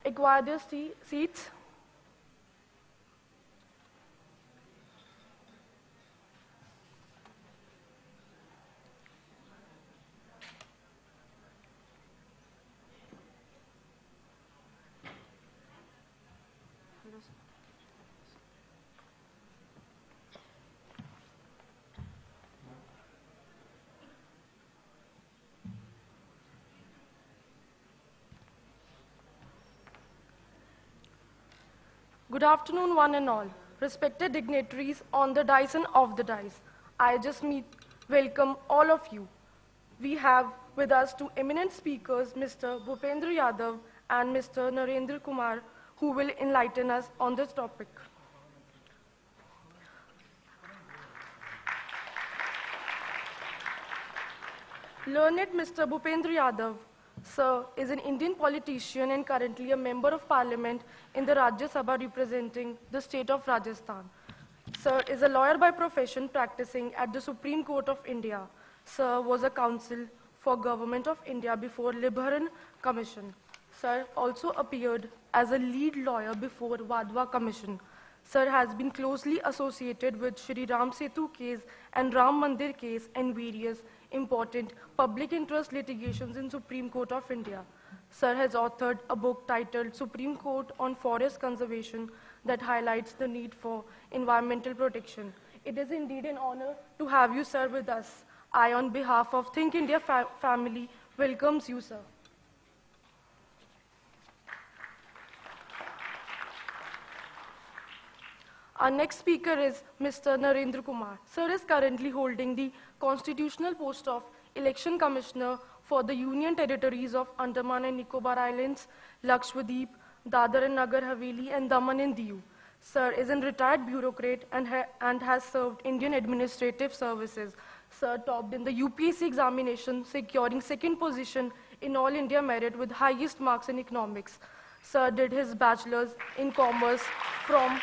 Acquire their seats. Good afternoon, one and all. Respected dignitaries on the dais and off the dais. I just welcome all of you. We have with us two eminent speakers, Mr. Bhupendra Yadav and Mr. Narendra Kumar, who will enlighten us on this topic. Learned Mr. Bhupendra Yadav, sir, is an Indian politician and currently a member of parliament in the Rajya Sabha representing the state of Rajasthan. Sir is a lawyer by profession practicing at the Supreme Court of India. Sir was a counsel for Government of India before Liberhan Commission. Sir also appeared as a lead lawyer before Wadhwa Commission. Sir has been closely associated with Shri Ram Setu case and Ram Mandir case and various important public interest litigations in Supreme Court of India. Sir has authored a book titled Supreme Court on Forest Conservation that highlights the need for environmental protection. It is indeed an honor to have you, sir, with us. I, on behalf of Think India family, welcomes you, sir. Our next speaker is Mr. Narendra Kumar. Sir is currently holding the constitutional post of Election Commissioner for the Union Territories of Andaman and Nicobar Islands, Lakshadweep, Dadar and Nagar Haveli, and Daman and Diu. Sir is a retired bureaucrat and has served Indian Administrative Services. Sir topped in the UPSC examination, securing second position in All India merit with highest marks in economics. Sir did his bachelor's in commerce from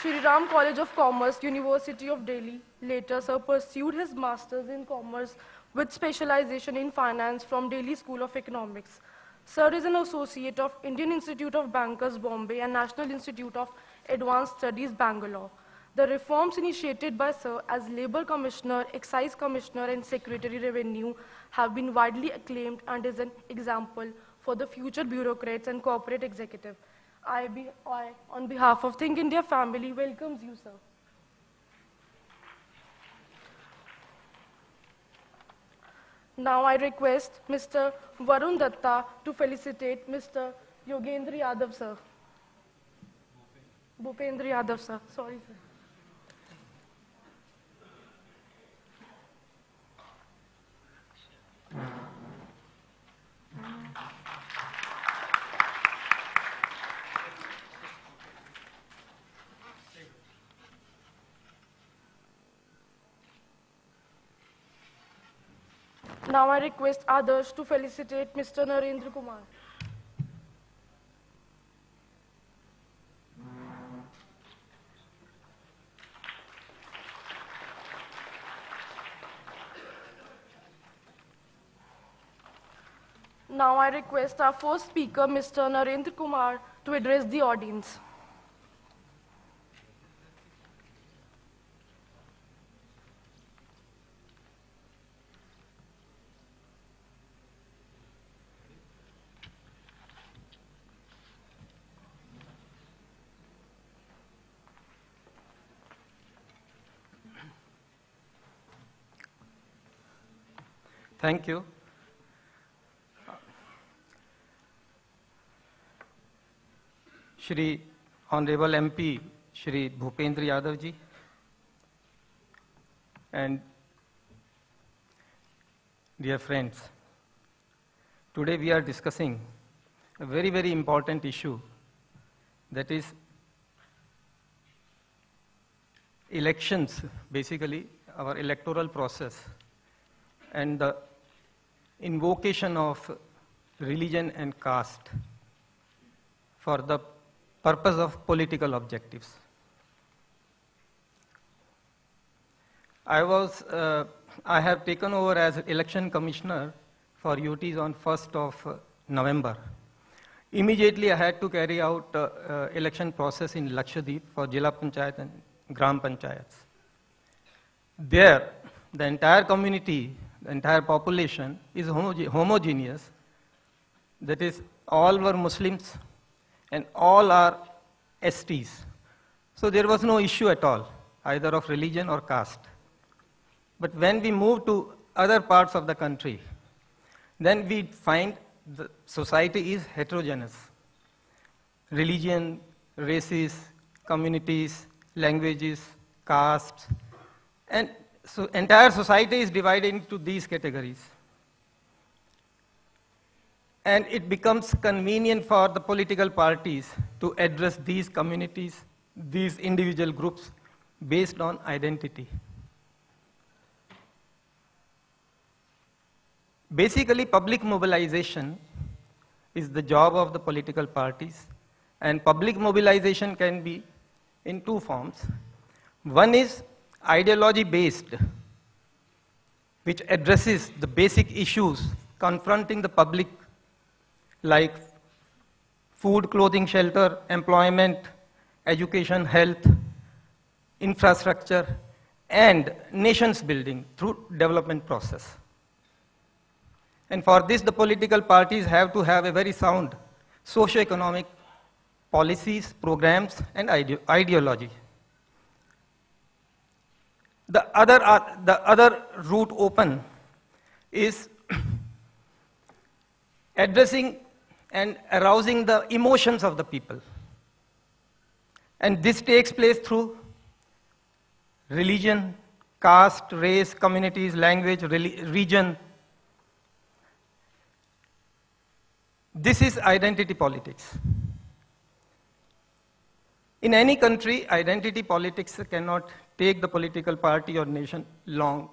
Shri Ram College of Commerce, University of Delhi. Later, sir pursued his master's in commerce with specialization in finance from Delhi School of Economics. Sir is an associate of Indian Institute of Bankers, Bombay, and National Institute of Advanced Studies, Bangalore. The reforms initiated by Sir as Labour Commissioner, Excise Commissioner, and Secretary Revenue have been widely acclaimed and is an example for the future bureaucrats and corporate executive. I, on behalf of Think India family, welcomes you, sir. Now I request Mr. Varun Datta to felicitate Mr. Yogendra Yadav, sir. Bhupendra Yadav, sir. Sorry, sir. Now I request others to felicitate Mr. Narendra Kumar. Now I request our first speaker, Mr. Narendra Kumar, to address the audience. Thank you. Shri Honorable MP, Shri Bhupendra Yadav ji, and dear friends, today we are discussing a very, very important issue, that is elections, basically our electoral process, and the invocation of religion and caste for the purpose of political objectives. I have taken over as election commissioner for UTs on 1st of November. Immediately I had to carry out election process in Lakshadweep for Jila Panchayat and Gram Panchayats. There, the entire community, the entire population is homogeneous. That is, all were Muslims and all are STs. So there was no issue at all, either of religion or caste. But when we move to other parts of the country, then we find the society is heterogeneous. Religion, races, communities, languages, castes, and so entire society is divided into these categories. And it becomes convenient for the political parties to address these communities, these individual groups, based on identity. Basically, public mobilization is the job of the political parties, and public mobilization can be in two forms. One is ideology-based, which addresses the basic issues confronting the public, like food, clothing, shelter, employment, education, health, infrastructure, and nations building through development process. And for this, the political parties have to have a very sound socio-economic policies, programs, and ideology. The other route open is addressing and arousing the emotions of the people. And this takes place through religion, caste, race, communities, language, region. This is identity politics. In any country, identity politics cannot take the political party or nation long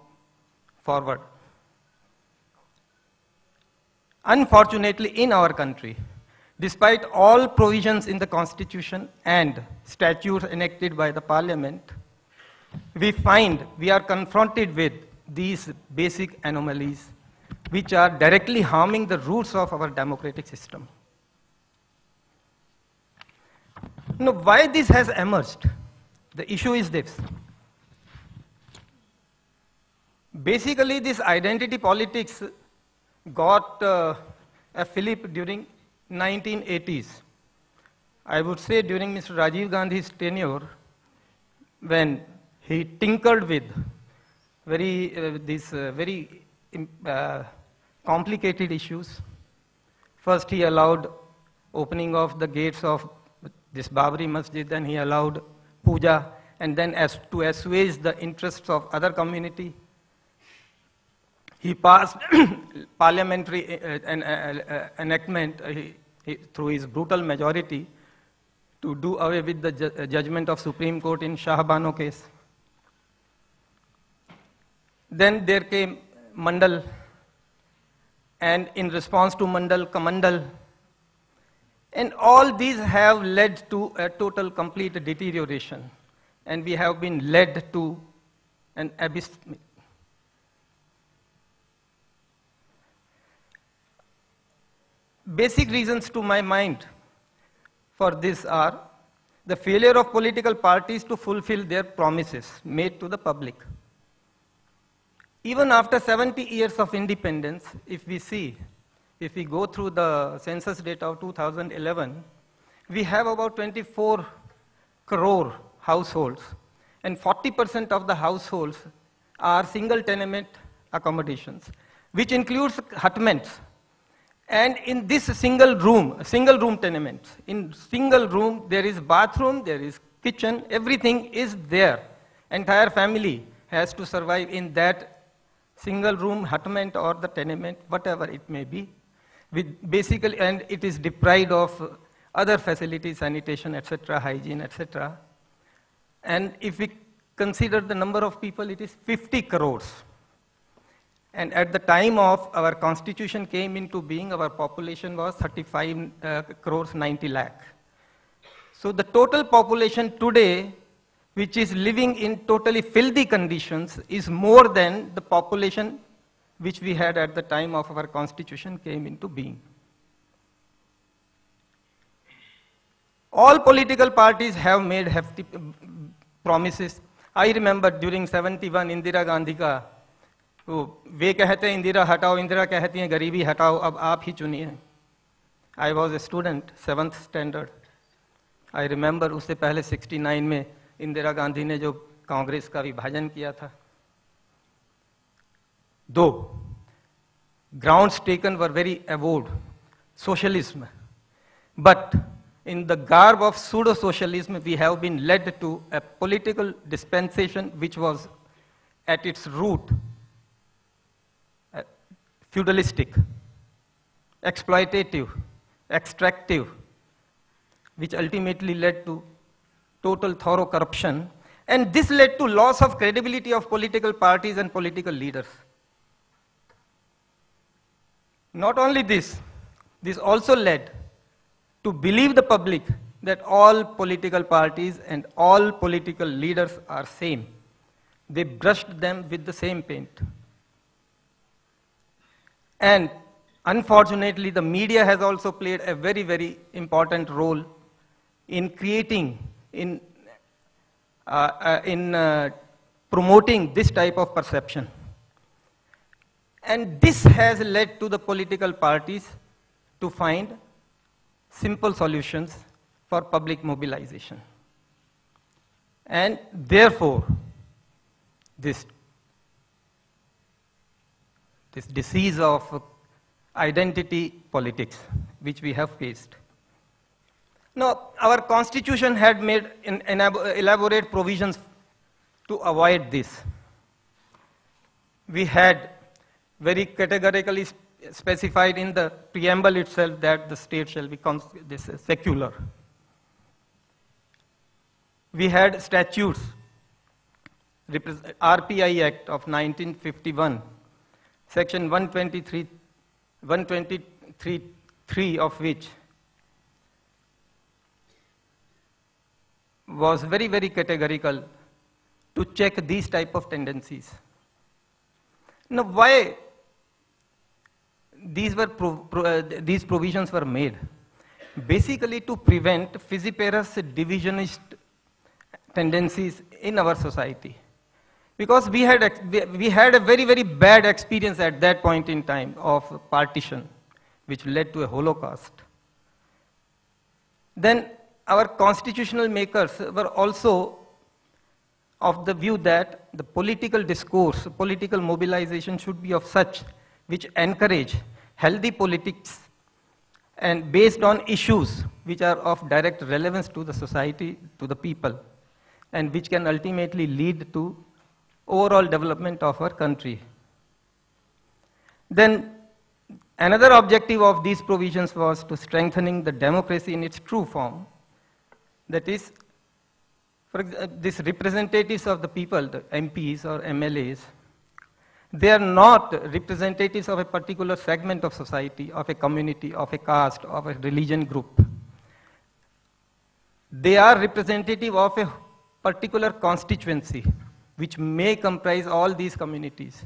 forward. Unfortunately, in our country, despite all provisions in the Constitution and statutes enacted by the Parliament, we find we are confronted with these basic anomalies which are directly harming the roots of our democratic system. Now, why this has emerged? The issue is this. Basically, this identity politics got a fillip during 1980s. I would say during Mr. Rajiv Gandhi's tenure, when he tinkered with very complicated issues. First, he allowed opening of the gates of this Babri Masjid, then he allowed puja, and then to assuage the interests of other community, he passed parliamentary enactment through his brutal majority to do away with the judgment of Supreme Court in Shah Bano case. Then there came Mandal, and in response to Mandal, Kamandal. And all these have led to a total, complete deterioration. And we have been led to an abyss. Basic reasons to my mind for this are the failure of political parties to fulfill their promises made to the public. Even after 70 years of independence, if we go through the census data of 2011, we have about 24 crore households, and 40% of the households are single tenement accommodations, which includes hutments. And in this single room tenements, in single room there is bathroom, there is kitchen, everything is there. Entire family has to survive in that single room hutment or the tenement, whatever it may be, with basically, and it is deprived of other facilities, sanitation, etc., hygiene, etc. And if we consider the number of people, it is 50 crores. And at the time of our constitution came into being, our population was 35 crores 90 lakh. So the total population today, which is living in totally filthy conditions, is more than the population which we had at the time of our constitution came into being. All political parties have made hefty promises. I remember during 71 Indira Gandhi का वो वे कहते हैं इंदिरा हटाओ, इंदिरा कहती हैं गरीबी हटाओ, अब आप ही चुनिए. I was a student, 7th standard. I remember उससे पहले 69 में इंदिरा गांधी ने जो कांग्रेस का विभाजन किया था. Though grounds taken were very avowed, socialism, but in the garb of pseudo-socialism, we have been led to a political dispensation which was at its root feudalistic, exploitative, extractive, which ultimately led to total thorough corruption, and this led to loss of credibility of political parties and political leaders. Not only this, this also led to believe the public that all political parties and all political leaders are same. They brushed them with the same paint. And unfortunately, the media has also played a very, very important role in creating, in promoting this type of perception. And this has led to the political parties to find simple solutions for public mobilization. And therefore, this disease of identity politics, which we have faced. Now, our constitution had made elaborate provisions to avoid this. We had very categorically specified in the preamble itself that the state shall be secular. We had statutes, RPI Act of 1951, section 123(3) of which was very, very categorical to check these type of tendencies. Now, why these provisions were made? Basically to prevent fissiparous divisionist tendencies in our society. Because we had a very, very bad experience at that point in time of partition, which led to a Holocaust. Then our constitutional makers were also of the view that the political discourse, political mobilization should be of such which encourage healthy politics and based on issues which are of direct relevance to the society, to the people, and which can ultimately lead to overall development of our country. Then another objective of these provisions was to strengthening the democracy in its true form. That is, for example, these representatives of the people, the MPs or MLAs, they are not representatives of a particular segment of society, of a community, of a caste, of a religion group. They are representative of a particular constituency, which may comprise all these communities.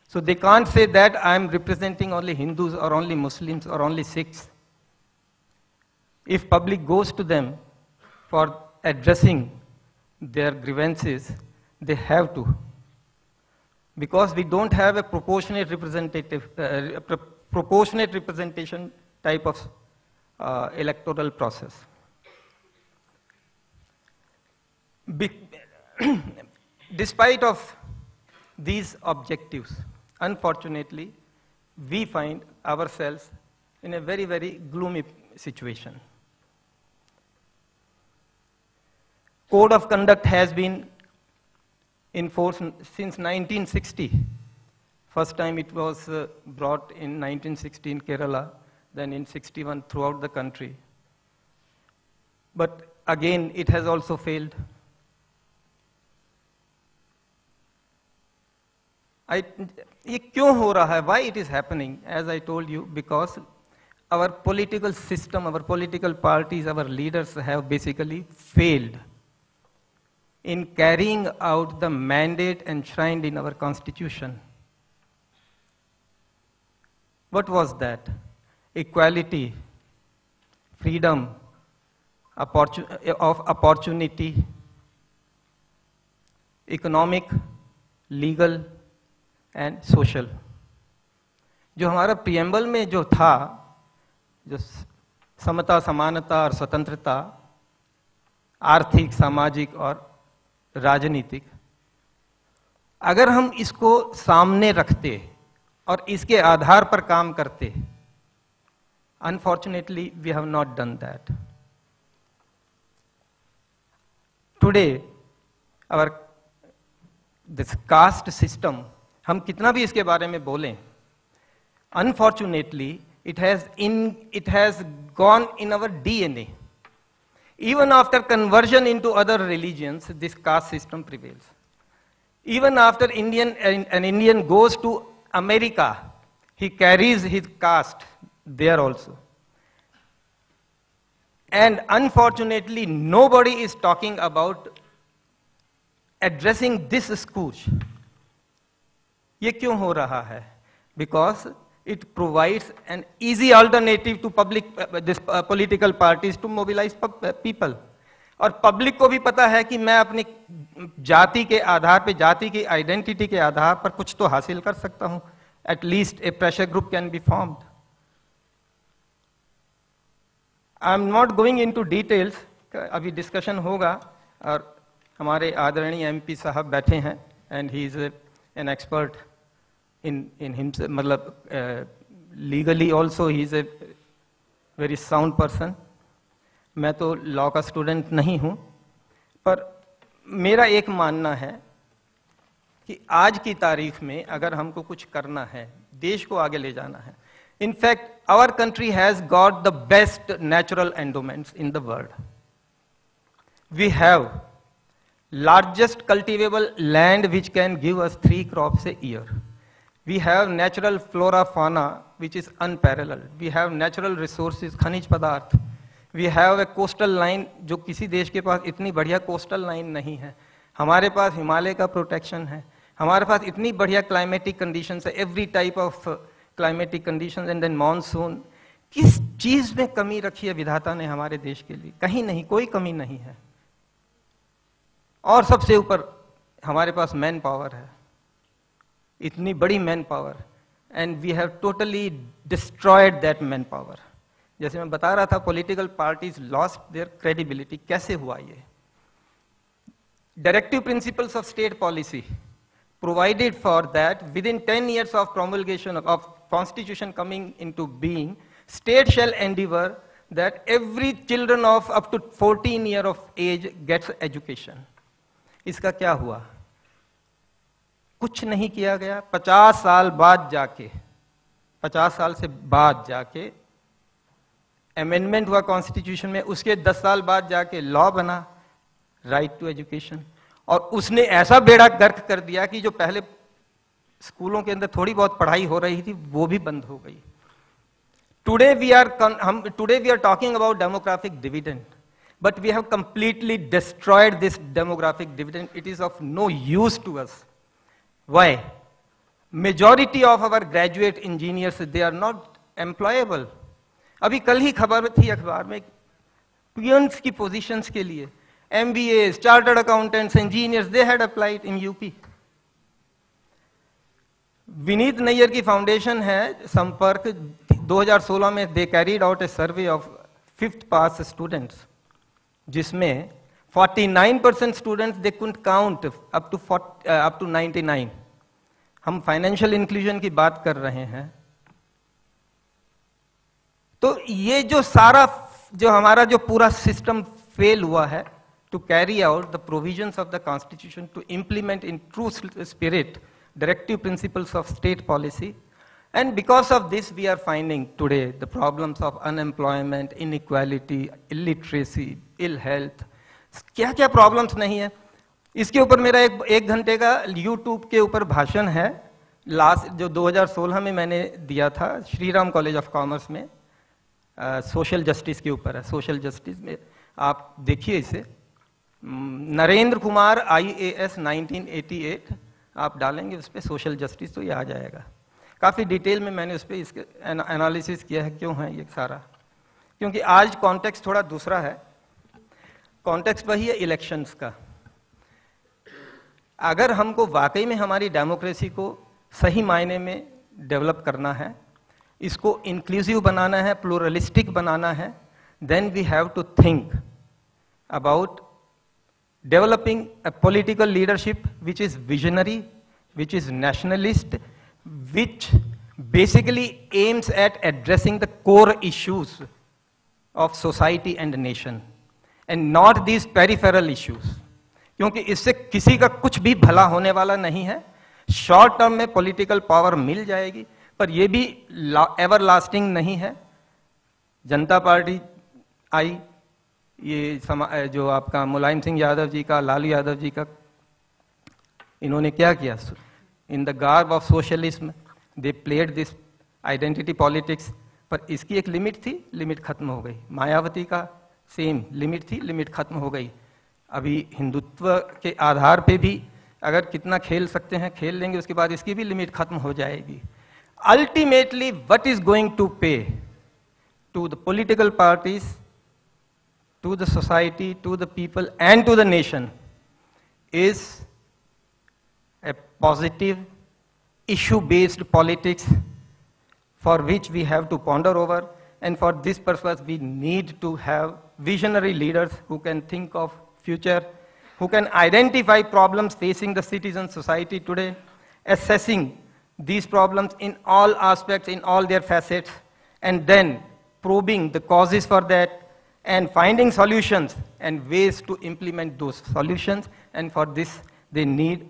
So they can't say that I am representing only Hindus or only Muslims or only Sikhs. If public goes to them for addressing their grievances, they have to. Because we don't have a proportionate representation type of electoral process. Despite of these objectives, unfortunately, we find ourselves in a very, very gloomy situation. Code of conduct has been in force since 1960. First time it was brought in 1960 in Kerala, then in 61 throughout the country. But again, it has also failed. ये क्यों हो रहा है? Why it is happening? As I told you, because our political system, our political parties, our leaders have basically failed in carrying out the mandate enshrined in our constitution. What was that? Equality, freedom, of opportunity, economic, legal and social. जो हमारा preamble में जो था, जो समता, समानता और स्वतंत्रता, आर्थिक, सामाजिक और राजनीतिक, अगर हम इसको सामने रखते और इसके आधार पर काम करते, unfortunately we have not done that. Today our this caste system, हम कितना भी इसके बारे में बोलें, unfortunately it has gone in our DNA. Even after conversion into other religions, this caste system prevails. Even after an Indian goes to America, he carries his caste there also. And unfortunately, nobody is talking about addressing this scourge. ये क्यों हो रहा है? Because it provides an easy alternative to political parties to mobilize people. और public को भी पता है कि मैं अपनी जाति के आधार पे, जाति की आइडेंटिटी के आधार पर कुछ तो हासिल कर सकता हूं. At least a pressure group can be formed. I'm not going into details. अभी डिस्कशन होगा और हमारे आदरणीय एमपी साहब बैठे हैं and he is an expert in himself, मतलब legally also he is a very sound person. मैं तो लॉ का स्टूडेंट नहीं हूं, पर मेरा एक मानना है कि आज की तारीख में अगर हमको कुछ करना है, देश को आगे ले जाना है, in fact our country has got the best natural endowments in the world. We have largest cultivable land which can give us 3 crops a year. We have natural flora fauna which is unparalleled. We have natural resources, खनिज पदार्थ. We have a coastal line जो किसी देश के पास इतनी बढ़िया coastal line नहीं है. हमारे पास हिमालय का प्रोटेक्शन है, हमारे पास इतनी बढ़िया क्लाइमेटिक कंडीशंस है, every type of climatic conditions and then monsoon. किस चीज में कमी रखी है विधाता ने हमारे देश के लिए? कहीं नहीं, कोई कमी नहीं है. और सबसे ऊपर हमारे पास मैन पावर है, इतनी बड़ी man power, and we have totally destroyed that man power. जैसे मैं बता रहा था, political parties lost their credibility. कैसे हुआ ये? Directive principles of state policy provided for that within 10 years of promulgation of constitution coming into being, state shall endeavor that every children of up to 14 year of age gets education. इसका क्या हुआ? कुछ नहीं किया गया. 50 साल बाद जाके, 50 साल से बाद जाके अमेंडमेंट हुआ कॉन्स्टिट्यूशन में, उसके 10 साल बाद जाके लॉ बना, राइट टू एजुकेशन. और उसने ऐसा बेड़ा गर्क कर दिया कि जो पहले स्कूलों के अंदर थोड़ी बहुत पढ़ाई हो रही थी वो भी बंद हो गई. Today we are talking about demographic dividend, but we have completely destroyed this demographic dividend. It is of no use to us. Why? Majority of our graduate engineers they are not employable. अभी कल ही खबर थी अखबार में, peons की positions के लिए MBAs, chartered accountants, engineers, they had applied in UP. Vineet Nayyar की फाउंडेशन है संपर्क, 2016 में they carried out a survey of 5th pass students, जिसमें 49% students they couldn't count up to 99. हम फाइनेंशियल इंक्लूजन की बात कर रहे हैं. तो ये जो सारा जो हमारा जो पूरा सिस्टम फेल हुआ है to carry out the provisions of the constitution, to implement in true spirit directive principles of state policy, and because of this we are finding today the problems of unemployment, inequality, illiteracy, ill health. क्या क्या problems नहीं है. इसके ऊपर मेरा एक घंटे का YouTube के ऊपर भाषण है, लास्ट जो 2016 में मैंने दिया था Shri Ram college of commerce में, सोशल जस्टिस के ऊपर है. सोशल जस्टिस में आप देखिए इसे, नरेंद्र कुमार IAS 1988 आप डालेंगे उस पर सोशल जस्टिस तो ये आ जाएगा. काफ़ी डिटेल में मैंने उस पर इसके एनालिसिस किया है क्यों है ये सारा. क्योंकि आज कॉन्टेक्स्ट थोड़ा दूसरा है. कॉन्टेक्स्ट वही है इलेक्शंस का। अगर हमको वाकई में हमारी डेमोक्रेसी को सही मायने में डेवलप करना है, इसको इंक्लूसिव बनाना है, प्लूरलिस्टिक बनाना है, then we have to think about developing a political leadership which is visionary, which is nationalist, which basically aims at addressing the core issues of society and nation, and not these peripheral issues. क्योंकि इससे किसी का कुछ भी भला होने वाला नहीं है। शॉर्ट टर्म में पॉलिटिकल पावर मिल जाएगी, पर यह भी एवर लास्टिंग नहीं है। जनता पार्टी आई, ये जो आपका मुलायम सिंह यादव जी का, लालू यादव जी का, इन्होंने क्या किया? In the garb of socialism they played this identity politics, पर इसकी एक लिमिट थी, लिमिट खत्म हो गई। मायावती का सेम लिमिट थी, लिमिट खत्म हो गई। अभी हिंदुत्व के आधार पे भी अगर कितना खेल सकते हैं खेल लेंगे, उसके बाद इसकी भी लिमिट खत्म हो जाएगी। Ultimately what is going to pay to the political parties, to the society, to the people and to the nation is a positive issue-based politics for which we have to ponder over, and for this purpose we need to have visionary leaders who can think of future, who can identify problems facing the citizen society today, assessing these problems in all aspects, in all their facets, and then probing the causes for that and finding solutions and ways to implement those solutions. And for this they need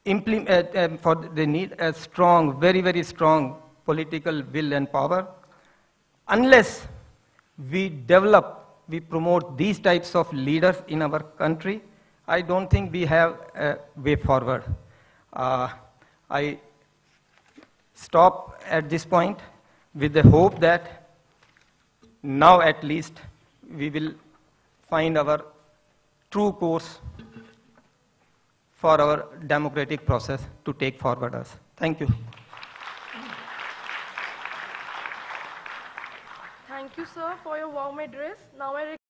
they need a strong, very, very strong political will and power. Unless we develop, we promote these types of leaders in our country, I don't think we have a way forward. I stop at this point with the hope that now at least we will find our true course for our democratic process to take forward us. Thank you. Thank you, sir, for your warm address. Now I